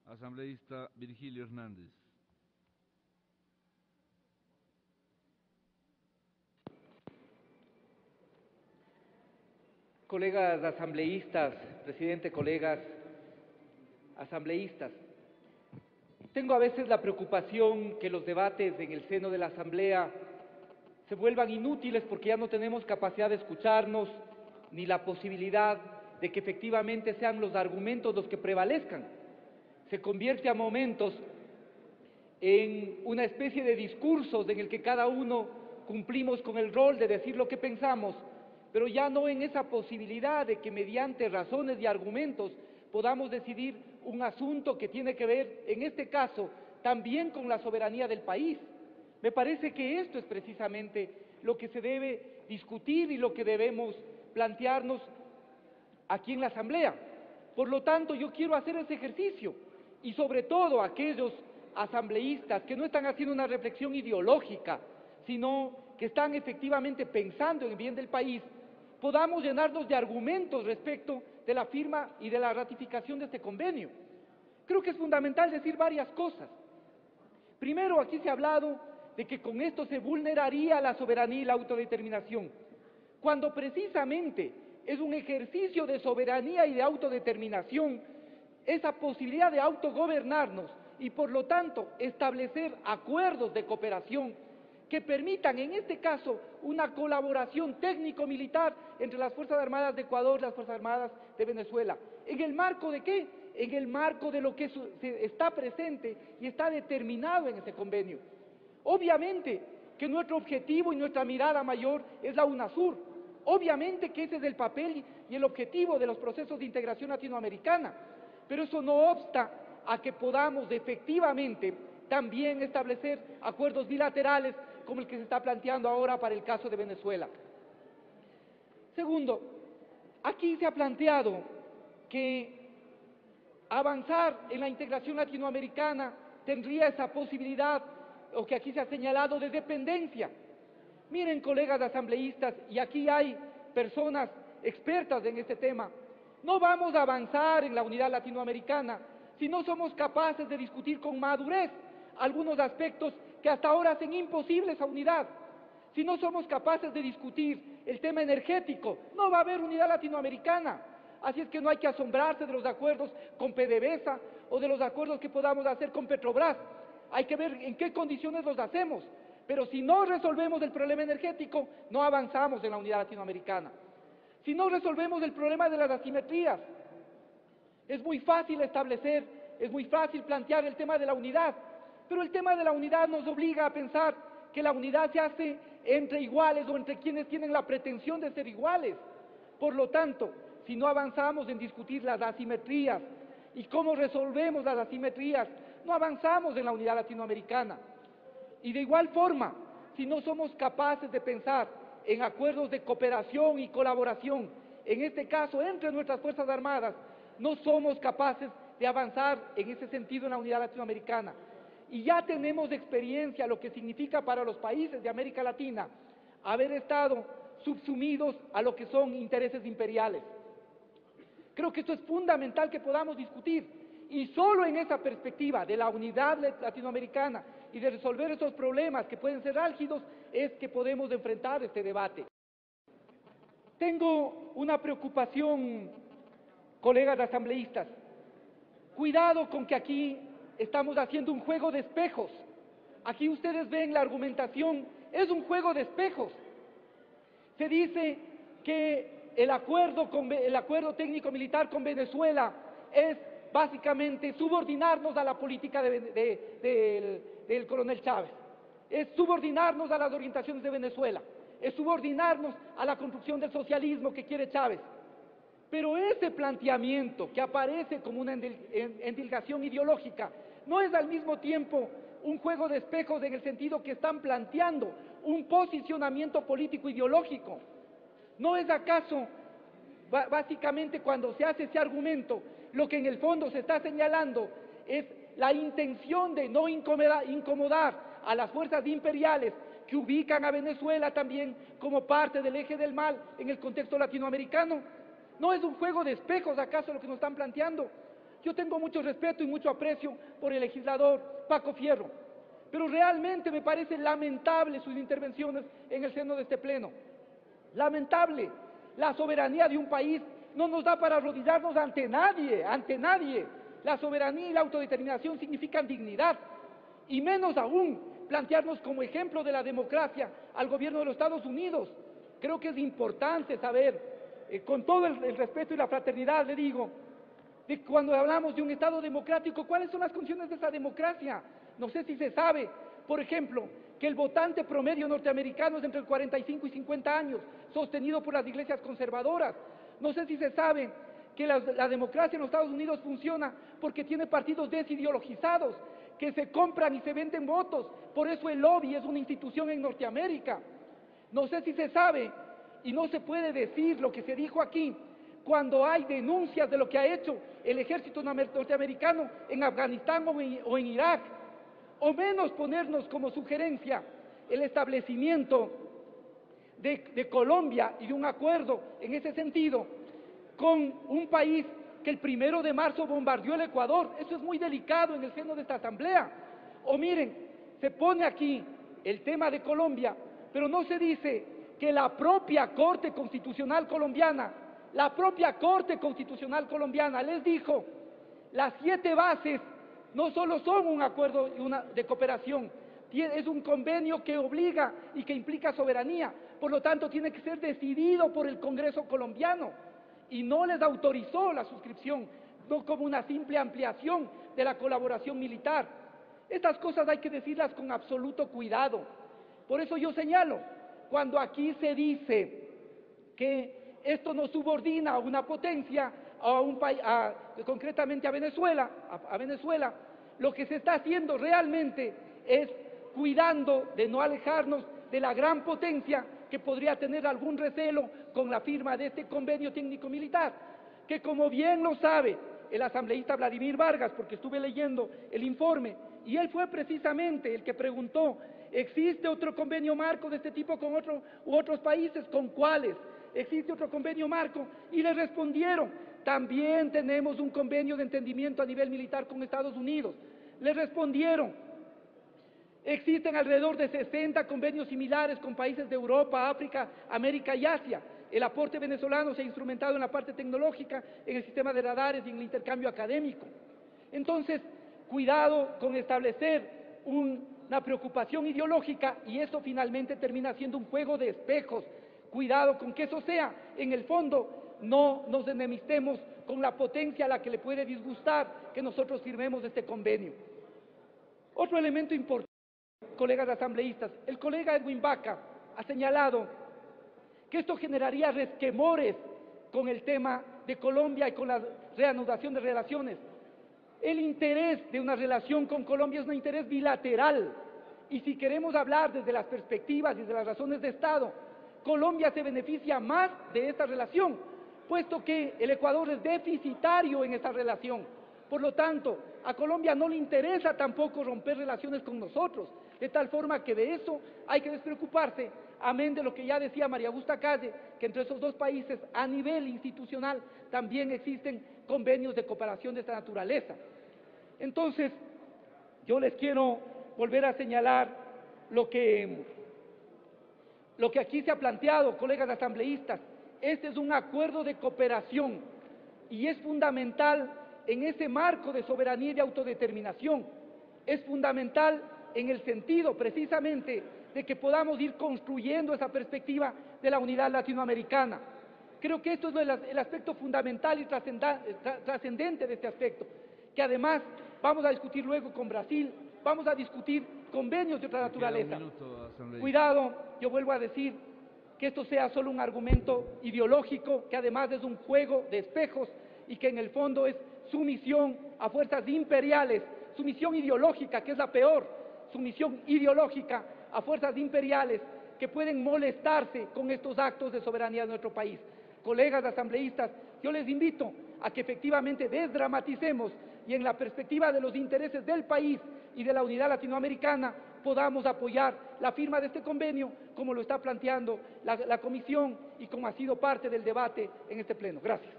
Asambleísta Virgilio Hernández. Colegas asambleístas, presidente, colegas asambleístas, tengo a veces la preocupación que los debates en el seno de la Asamblea se vuelvan inútiles porque ya no tenemos capacidad de escucharnos ni la posibilidad de que efectivamente sean los argumentos los que prevalezcan. Se convierte a momentos en una especie de discursos en el que cada uno cumplimos con el rol de decir lo que pensamos, pero ya no en esa posibilidad de que mediante razones y argumentos podamos decidir un asunto que tiene que ver, en este caso, también con la soberanía del país. Me parece que esto es precisamente lo que se debe discutir y lo que debemos plantearnos aquí en la Asamblea. Por lo tanto, yo quiero hacer ese ejercicio y sobre todo aquellos asambleístas que no están haciendo una reflexión ideológica, sino que están efectivamente pensando en el bien del país, podamos llenarnos de argumentos respecto de la firma y de la ratificación de este convenio. Creo que es fundamental decir varias cosas. Primero, aquí se ha hablado de que con esto se vulneraría la soberanía y la autodeterminación, cuando precisamente es un ejercicio de soberanía y de autodeterminación, esa posibilidad de autogobernarnos y por lo tanto establecer acuerdos de cooperación que permitan, en este caso, una colaboración técnico-militar entre las Fuerzas Armadas de Ecuador y las Fuerzas Armadas de Venezuela. ¿En el marco de qué? En el marco de lo que está presente y está determinado en ese convenio. Obviamente que nuestro objetivo y nuestra mirada mayor es la UNASUR. Obviamente que ese es el papel y el objetivo de los procesos de integración latinoamericana, pero eso no obsta a que podamos efectivamente también establecer acuerdos bilaterales como el que se está planteando ahora para el caso de Venezuela. Segundo, aquí se ha planteado que avanzar en la integración latinoamericana tendría esa posibilidad, o que aquí se ha señalado, de dependencia. Miren, colegas asambleístas, y aquí hay personas expertas en este tema, no vamos a avanzar en la unidad latinoamericana si no somos capaces de discutir con madurez algunos aspectos que hasta ahora hacen imposible esa unidad. Si no somos capaces de discutir el tema energético, no va a haber unidad latinoamericana. Así es que no hay que asombrarse de los acuerdos con PDVSA o de los acuerdos que podamos hacer con Petrobras. Hay que ver en qué condiciones los hacemos. Pero si no resolvemos el problema energético, no avanzamos en la unidad latinoamericana. Si no resolvemos el problema de las asimetrías, es muy fácil establecer, es muy fácil plantear el tema de la unidad, pero el tema de la unidad nos obliga a pensar que la unidad se hace entre iguales o entre quienes tienen la pretensión de ser iguales. Por lo tanto, si no avanzamos en discutir las asimetrías y cómo resolvemos las asimetrías, no avanzamos en la unidad latinoamericana. Y de igual forma, si no somos capaces de pensar en acuerdos de cooperación y colaboración, en este caso entre nuestras Fuerzas Armadas, no somos capaces de avanzar en ese sentido en la unidad latinoamericana. Y ya tenemos experiencia lo que significa para los países de América Latina haber estado subsumidos a lo que son intereses imperiales. Creo que esto es fundamental que podamos discutir, y solo en esa perspectiva de la unidad latinoamericana y de resolver esos problemas que pueden ser álgidos es que podemos enfrentar este debate. Tengo una preocupación, colegas asambleístas. Cuidado con que aquí estamos haciendo un juego de espejos. Aquí ustedes ven la argumentación, es un juego de espejos. Se dice que el acuerdo técnico-militar con Venezuela es básicamente subordinarnos a la política del coronel Chávez, es subordinarnos a las orientaciones de Venezuela, es subordinarnos a la construcción del socialismo que quiere Chávez. Pero ese planteamiento que aparece como una endilgación ideológica no es al mismo tiempo un juego de espejos en el sentido que están planteando un posicionamiento político ideológico. ¿No es acaso básicamente cuando se hace ese argumento lo que en el fondo se está señalando es la intención de no incomodar a las fuerzas imperiales que ubican a Venezuela también como parte del eje del mal en el contexto latinoamericano? ¿No es un juego de espejos acaso lo que nos están planteando? Yo tengo mucho respeto y mucho aprecio por el legislador Paco Fierro, pero realmente me parece lamentable sus intervenciones en el seno de este pleno. Lamentable. La soberanía de un país no nos da para arrodillarnos ante nadie, ante nadie. La soberanía y la autodeterminación significan dignidad, y menos aún plantearnos como ejemplo de la democracia al gobierno de los Estados Unidos. Creo que es importante saber, con todo el respeto y la fraternidad, le digo, de cuando hablamos de un Estado democrático, ¿cuáles son las condiciones de esa democracia? No sé si se sabe, por ejemplo, que el votante promedio norteamericano es entre 45 y 50 años, sostenido por las iglesias conservadoras. No sé si se sabe que la democracia en los Estados Unidos funciona porque tiene partidos desideologizados, que se compran y se venden votos. Por eso el lobby es una institución en Norteamérica. No sé si se sabe, y no se puede decir lo que se dijo aquí, cuando hay denuncias de lo que ha hecho el ejército norteamericano en Afganistán o en Irak, o menos ponernos como sugerencia el establecimiento de Colombia y de un acuerdo en ese sentido con un país que el 1 de marzo bombardeó el Ecuador. Eso es muy delicado en el seno de esta asamblea. O miren, se pone aquí el tema de Colombia, pero no se dice que la propia Corte Constitucional Colombiana les dijo, las 7 bases no solo son un acuerdo de cooperación, es un convenio que obliga y que implica soberanía, por lo tanto tiene que ser decidido por el Congreso colombiano, y no les autorizó la suscripción, no como una simple ampliación de la colaboración militar. Estas cosas hay que decirlas con absoluto cuidado. Por eso yo señalo, cuando aquí se dice que esto nos subordina a una potencia, a un país, concretamente a Venezuela, lo que se está haciendo realmente es cuidando de no alejarnos de la gran potencia que podría tener algún recelo con la firma de este convenio técnico-militar, que como bien lo sabe el asambleísta Vladimir Vargas, porque estuve leyendo el informe, y él fue precisamente el que preguntó, ¿existe otro convenio marco de este tipo con otros países? ¿Con cuáles? ¿Existe otro convenio marco? Y le respondieron, también tenemos un convenio de entendimiento a nivel militar con Estados Unidos. Le respondieron, existen alrededor de 60 convenios similares con países de Europa, África, América y Asia. El aporte venezolano se ha instrumentado en la parte tecnológica, en el sistema de radares y en el intercambio académico. Entonces, cuidado con establecer una preocupación ideológica, y eso finalmente termina siendo un juego de espejos. Cuidado con que eso sea, en el fondo, no nos enemistemos con la potencia a la que le puede disgustar que nosotros firmemos este convenio. Otro elemento importante, colegas asambleístas, el colega Edwin Baca ha señalado que esto generaría resquemores con el tema de Colombia y con la reanudación de relaciones. El interés de una relación con Colombia es un interés bilateral, y si queremos hablar desde las perspectivas y desde las razones de Estado, Colombia se beneficia más de esta relación, puesto que el Ecuador es deficitario en esta relación. Por lo tanto, a Colombia no le interesa tampoco romper relaciones con nosotros, de tal forma que de eso hay que despreocuparse, amén de lo que ya decía María Augusta Calle, que entre esos dos países a nivel institucional también existen convenios de cooperación de esta naturaleza. Entonces, yo les quiero volver a señalar lo que aquí se ha planteado, colegas asambleístas. Este es un acuerdo de cooperación y es fundamental en ese marco de soberanía y de autodeterminación. Es fundamental en el sentido precisamente de que podamos ir construyendo esa perspectiva de la unidad latinoamericana. Creo que esto es el aspecto fundamental y trascendente de este aspecto, que además vamos a discutir luego con Brasil, vamos a discutir convenios de otra naturaleza. Cuidado, yo vuelvo a decir, que esto sea solo un argumento ideológico, que además es un juego de espejos y que en el fondo es sumisión a fuerzas imperiales, sumisión ideológica, que es la peor, sumisión ideológica a fuerzas imperiales que pueden molestarse con estos actos de soberanía de nuestro país. Colegas asambleístas, yo les invito a que efectivamente desdramaticemos y en la perspectiva de los intereses del país y de la unidad latinoamericana podamos apoyar la firma de este convenio como lo está planteando la Comisión y como ha sido parte del debate en este pleno. Gracias.